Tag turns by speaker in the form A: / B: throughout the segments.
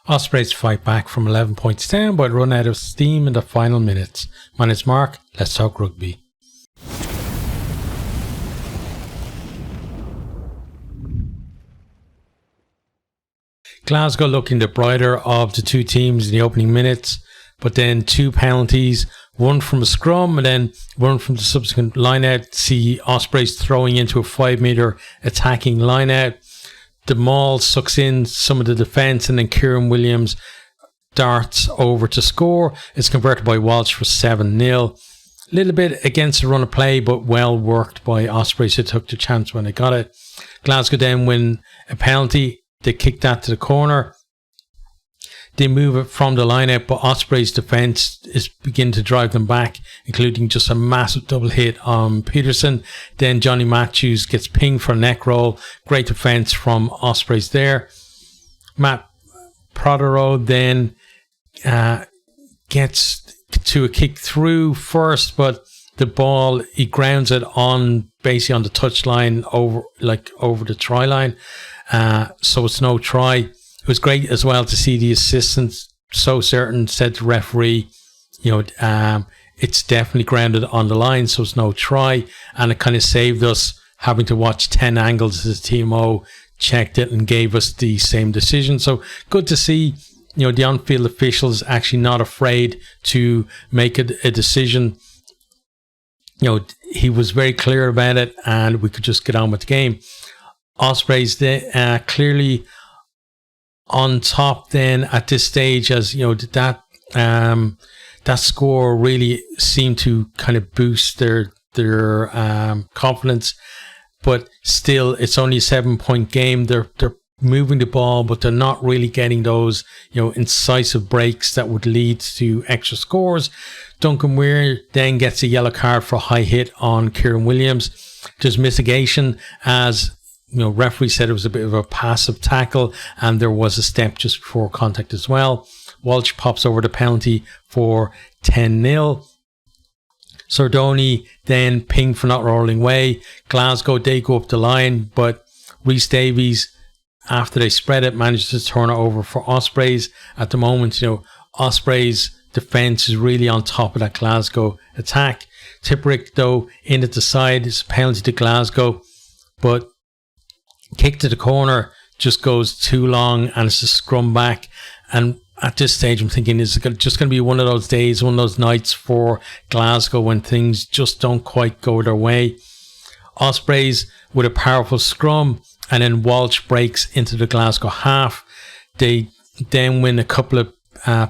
A: Ospreys fight back from 11 points down but run out of steam in the final minutes. My name's Mark, let's talk rugby. Glasgow looking the brighter of the two teams in the opening minutes, but then two penalties, one from a scrum and then one from the subsequent line-out. See Ospreys throwing into a 5 metre attacking line-out. The maul sucks in some of the defence and then Kieran Williams darts over to score. It's converted by Walsh for 7-0. A little bit against the run of play, but well worked by Ospreys, who took the chance when they got it. Glasgow then win a penalty. They kick that to the corner. They move it from the line-out, but Ospreys' defence is beginning to drive them back, including just a massive double hit on Peterson. Then Johnny Matthews gets pinged for a neck roll. Great defence from Ospreys there. Matt Prothero then gets to a kick through first, but the ball, he grounds it on basically on the touchline over the try line. So it's no try. It was great as well to see the assistant so certain, said to the referee, it's definitely grounded on the line, so it's no try. And it kind of saved us having to watch 10 angles as the TMO checked it and gave us the same decision. So good to see, the on-field officials actually not afraid to make a decision. He was very clear about it and we could just get on with the game. Ospreys clearly on top then at this stage, as that score really seemed to kind of boost their confidence, but still it's only a 7-point game. They're moving the ball, but they're not really getting those incisive breaks that would lead to extra scores. Duncan Weir then gets a yellow card for a high hit on Kieran Williams. There's mitigation as referee said it was a bit of a passive tackle and there was a step just before contact as well. Walsh pops over the penalty for 10-0. Sardoni then pinged for not rolling away. Glasgow, they go up the line, but Rhys Davies, after they spread it, managed to turn it over for Ospreys. At the moment, Ospreys defence is really on top of that Glasgow attack. Tipperick, though, in at the side, is a penalty to Glasgow, but kick to the corner just goes too long and it's a scrum back. And at this stage I'm thinking, is it just going to be one of those days, one of those nights for Glasgow when things just don't quite go their way? Ospreys with a powerful scrum and then Walsh breaks into the Glasgow half. They then win a couple of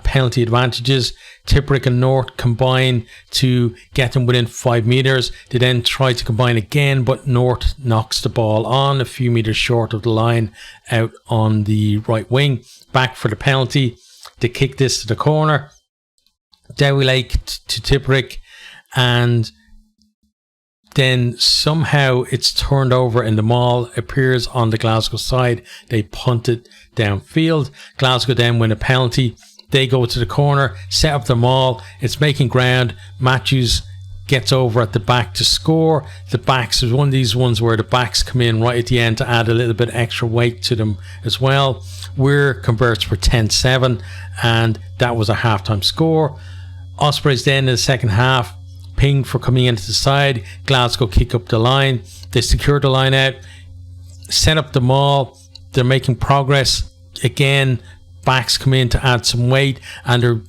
A: penalty advantages. Tipperick and North combine to get them within 5 metres. They then try to combine again, but North knocks the ball on a few metres short of the line out on the right wing. Back for the penalty. They kick this to the corner. Dewi Lake to Tipperick, and then somehow it's turned over and the maul appears on the Glasgow side. They punt it downfield. Glasgow then win a penalty. They go to the corner, set up the maul. It's making ground. Matthews gets over at the back to score. The backs is one of these ones where the backs come in right at the end to add a little bit extra weight to them as well. Weir converts for 10-7, and that was a halftime score. Ospreys then in the second half pinged for coming into the side. Glasgow kick up the line. They secure the line out, set up the maul. They're making progress again. Backs come in to add some weight and they're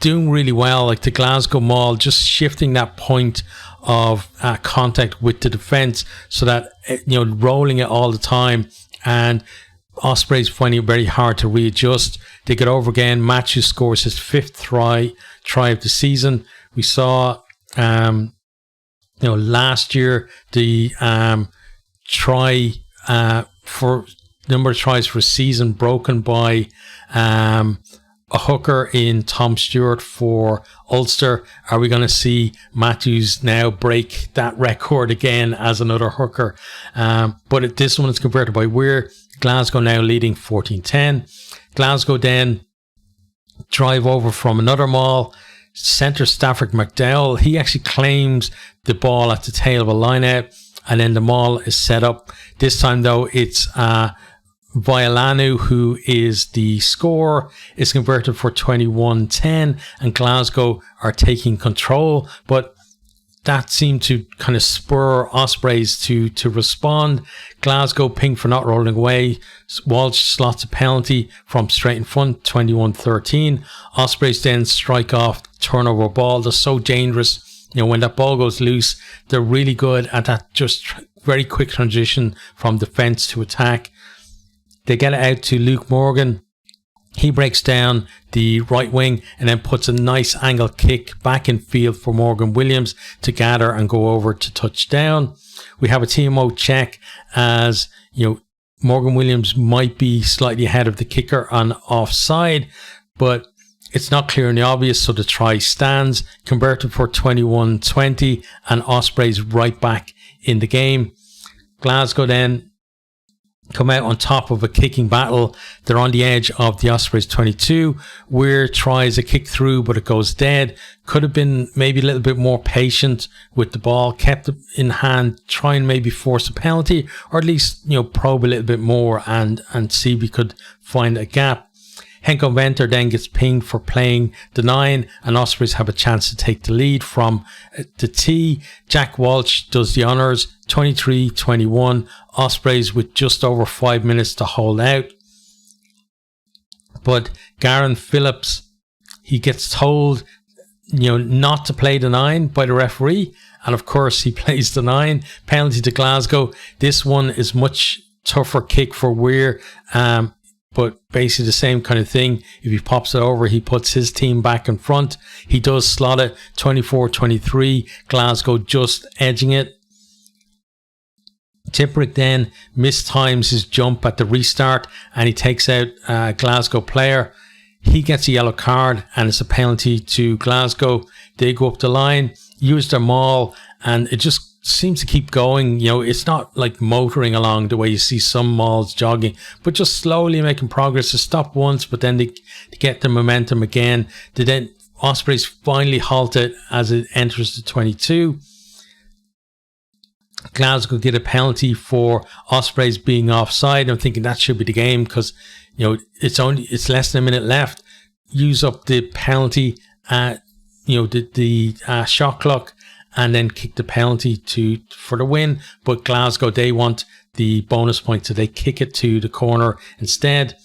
A: doing really well, like the Glasgow maul, just shifting that point of contact with the defence so that rolling it all the time, and Ospreys finding it very hard to readjust. They get over again. Matthews scores his 5th try of the season. We saw last year the try for number of tries for a season broken by a hooker in Tom Stewart for Ulster. Are we going to see Matthews now break that record again as another hooker? But this one is converted by Weir. Glasgow now leading 14-10. Glasgow then drive over from another maul. Centre Stafford McDowell, he actually claims the ball at the tail of a line out, and then the maul is set up. This time though, it's Violanu, who is the scorer, is converted for 21-10, and Glasgow are taking control. But that seemed to kind of spur Ospreys to respond. Glasgow pinged for not rolling away. Walsh slots a penalty from straight in front, 21-13. Ospreys then strike off turnover ball. They're so dangerous. You know, when that ball goes loose, they're really good at that just very quick transition from defence to attack. They get it out to Luke Morgan. He breaks down the right wing and then puts a nice angle kick back in field for Morgan Williams to gather and go over to touchdown. We have a TMO check as, you know, Morgan Williams might be slightly ahead of the kicker on offside, but it's not clear and obvious, so the try stands. Converted for 21-20, and Ospreys right back in the game. Glasgow then come out on top of a kicking battle. They're on the edge of the Ospreys 22. Weir tries a kick through, but it goes dead. Could have been maybe a little bit more patient with the ball, kept it in hand, try and maybe force a penalty, or at least, you know, probe a little bit more and see if we could find a gap. Henko Venter then gets pinged for playing the 9, and Ospreys have a chance to take the lead from the tee. Jack Walsh does the honours, 23-21. Ospreys with just over 5 minutes to hold out. But Garen Phillips, he gets told, you know, not to play the 9 by the referee, and of course he plays the 9. Penalty to Glasgow. This one is much tougher kick for Weir. But basically the same kind of thing. If he pops it over, he puts his team back in front. He does slot it, 24-23. Glasgow just edging it. Tipperick then mistimes his jump at the restart, and he takes out a Glasgow player. He gets a yellow card, and it's a penalty to Glasgow. They go up the line, use their maul, and it just seems to keep going. You know, it's not like motoring along the way you see some mauls jogging, but just slowly making progress. They stop once, but then they get the momentum again. Then Ospreys finally halt it as it enters the 22. Glasgow get a penalty for Ospreys being offside. I'm thinking that should be the game because, you know, it's less than a minute left. Use up the penalty, the shot clock, and then kick the penalty for the win. But Glasgow, they want the bonus point, so they kick it to the corner instead.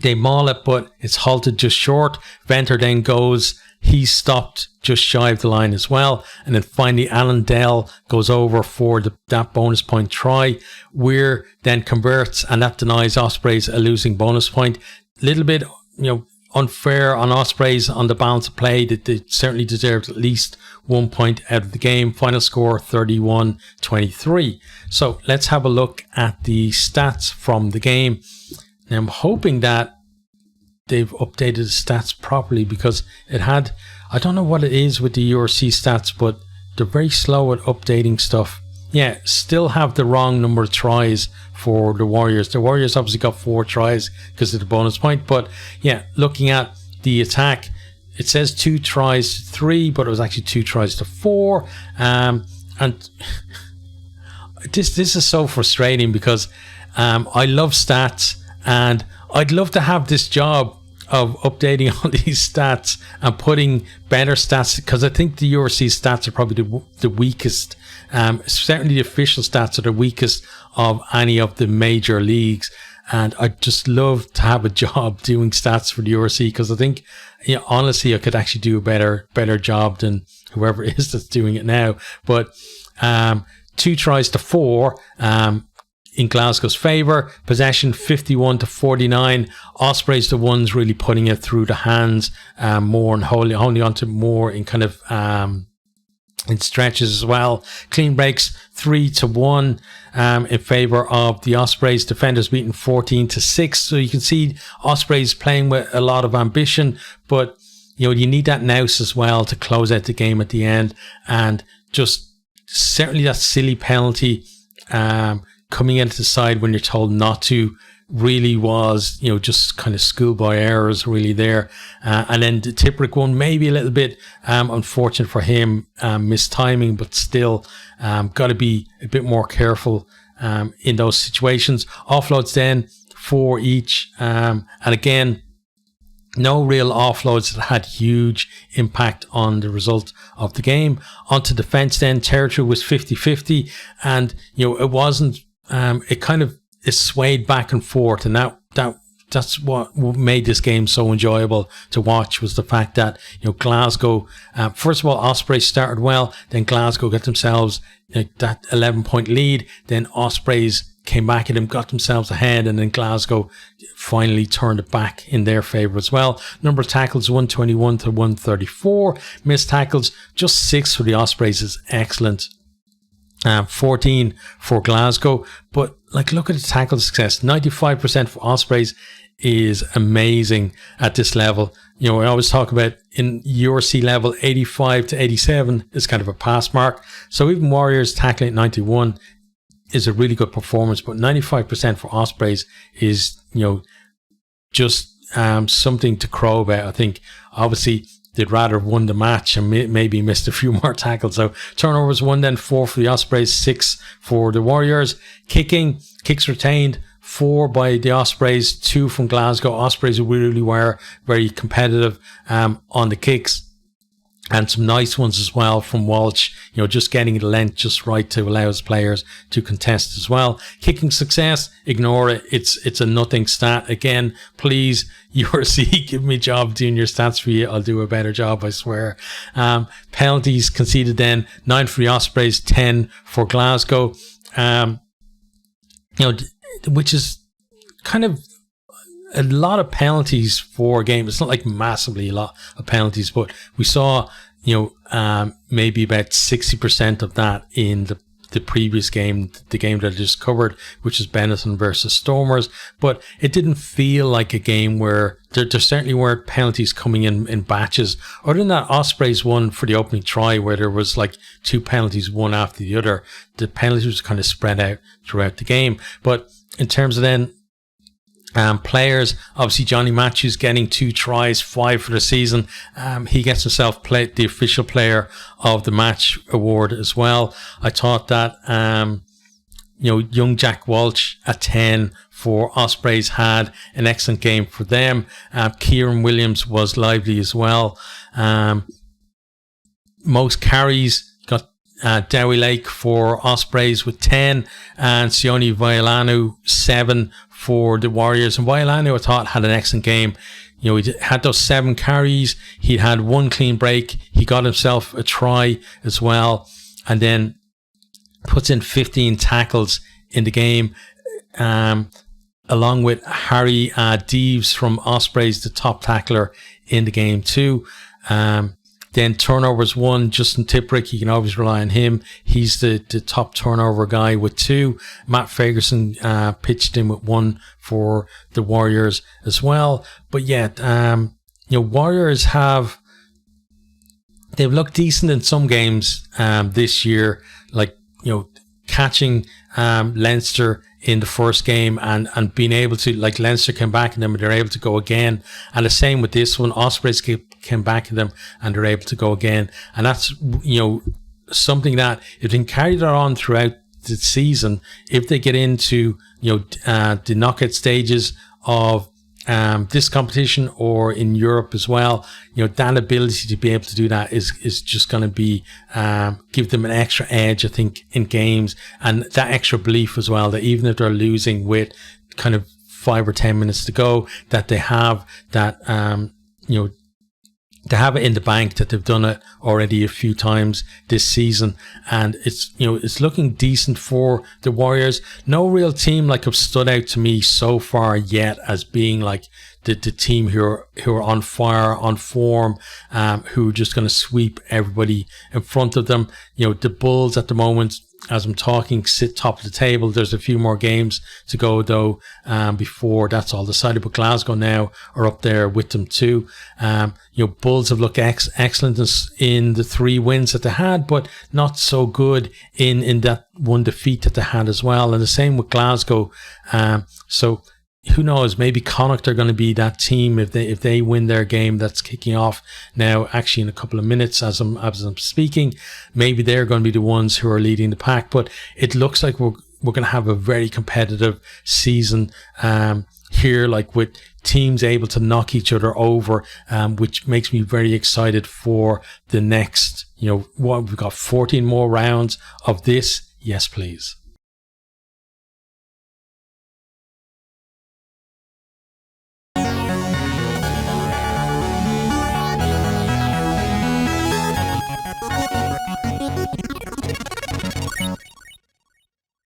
A: They maul it, but it's halted just short. Venter then goes. He's stopped just shy of the line as well. And then finally, Alan Dell goes over for that bonus point try. Weir then converts, and that denies Ospreys a losing bonus point. A little bit, you know, unfair on Ospreys on the balance of play. That they certainly deserved at least 1 point out of the game. Final score 31-23. So let's have a look at the stats from the game. Now I'm hoping that they've updated the stats properly, because it had, I don't know what it is with the URC stats, but they're very slow at updating stuff. Yeah, still have the wrong number of tries for the Warriors. The Warriors obviously got 4 tries because of the bonus point. But yeah, looking at the attack, it says 2 tries to 3, but it was actually 2 tries to 4. And this is so frustrating because I love stats, and I'd love to have this job of updating all these stats and putting better stats, because I think the URC stats are probably the weakest. Certainly the official stats are the weakest of any of the major leagues, and I'd just love to have a job doing stats for the URC, because I think, you know, honestly I could actually do a better job than whoever it is that's doing it now. But 2 tries to 4 in Glasgow's favour. Possession 51-49. Ospreys the ones really putting it through the hands more, and holding on to more in kind of in stretches as well. Clean breaks 3-1 in favour of the Ospreys. Defenders beaten 14-6. So you can see Ospreys playing with a lot of ambition, but you know, you need that nous as well to close out the game at the end. And just certainly that silly penalty coming into the side when you're told not to really was, you know, just kind of schoolboy errors really there. And then the Tipperick one, maybe a little bit unfortunate for him, mistiming, but still got to be a bit more careful in those situations. Offloads then 4 each. And again, no real offloads that had huge impact on the result of the game. Onto defense then, territory was 50-50, and it wasn't, it swayed back and forth, and that's what made this game so enjoyable to watch, was the fact that Glasgow, first of all, Ospreys started well, then Glasgow got themselves that 11-point lead, then Ospreys came back at them, got themselves ahead, and then Glasgow finally turned it back in their favour as well. Number of tackles 121 to 134. Missed tackles just 6 for the Ospreys is excellent. 14 for Glasgow, but look at the tackle success. 95% for Ospreys is amazing at this level. I always talk about in URC level, 85 to 87 is kind of a pass mark. So even Warriors tackling at 91 is a really good performance, but 95% for Ospreys is, just something to crow about. I think obviously they'd rather have won the match and maybe missed a few more tackles. So turnovers 1, then 4 for the Ospreys, 6 for the Warriors. Kicks retained, 4 by the Ospreys, 2 from Glasgow. Ospreys really were very competitive on the kicks. And some nice ones as well from Walsh, just getting the length just right to allow his players to contest as well. Kicking success, ignore it. It's a nothing stat. Again, please, URC, give me a job doing your stats for you. I'll do a better job, I swear. Penalties conceded then, 9 for the Ospreys, 10 for Glasgow. Which is kind of a lot of penalties for a game. It's not like massively a lot of penalties, but we saw, maybe about 60% of that in the previous game, the game that I just covered, which is Benetton versus Stormers. But it didn't feel like a game where there certainly weren't penalties coming in batches. Other than that, Ospreys won for the opening try, where there was 2 penalties, one after the other. The penalties was kind of spread out throughout the game. But in terms of then players, obviously Johnny Matthews getting 2 tries, 5 for the season. He gets himself the official player of the match award as well. I thought that young Jack Walsh at 10 for Ospreys had an excellent game for them. Kieran Williams was lively as well. Most carries got Dowie Lake for Ospreys with 10, and Sione Violanu 7 for the Warriors. And Violanu, I thought, had an excellent game. He had those 7 carries. He had 1 clean break. He got himself a try as well, and then puts in 15 tackles in the game, along with Harry Deeves from Ospreys, the top tackler in the game too. Then turnovers 1, Justin Tiprick, you can always rely on him. He's the top turnover guy with 2. Matt Ferguson pitched in with 1 for the Warriors as well. But yeah, Warriors they've looked decent in some games this year, catching Leinster in the first game and being able to, Leinster came back at them and they're able to go again. And the same with this one, Ospreys came back at them and they're able to go again. And that's, something that if they can carry that on throughout the season, if they get into, the knockout stages of this competition or in Europe as well, that ability to be able to do that is just going to be give them an extra edge, I think, in games, and that extra belief as well that even if they're losing with kind of 5 or 10 minutes to go, that they have that they have it in the bank, that they've done it already a few times this season, and it's looking decent for the Warriors. No real team have stood out to me so far yet as being the team who are on fire, on form, who are just going to sweep everybody in front of them. The Bulls at the moment, as I'm talking, sit top of the table. There's a few more games to go though before that's all decided, but Glasgow now are up there with them too. Bulls have looked excellent in the 3 wins that they had, but not so good in that 1 defeat that they had as well, and the same with Glasgow. So who knows, maybe Connacht are going to be that team if they win their game that's kicking off now, actually in a couple of minutes as I'm speaking. Maybe they're going to be the ones who are leading the pack, but it looks like we're going to have a very competitive season here, like with teams able to knock each other over, which makes me very excited for the next, we've got 14 more rounds of this. Yes, please.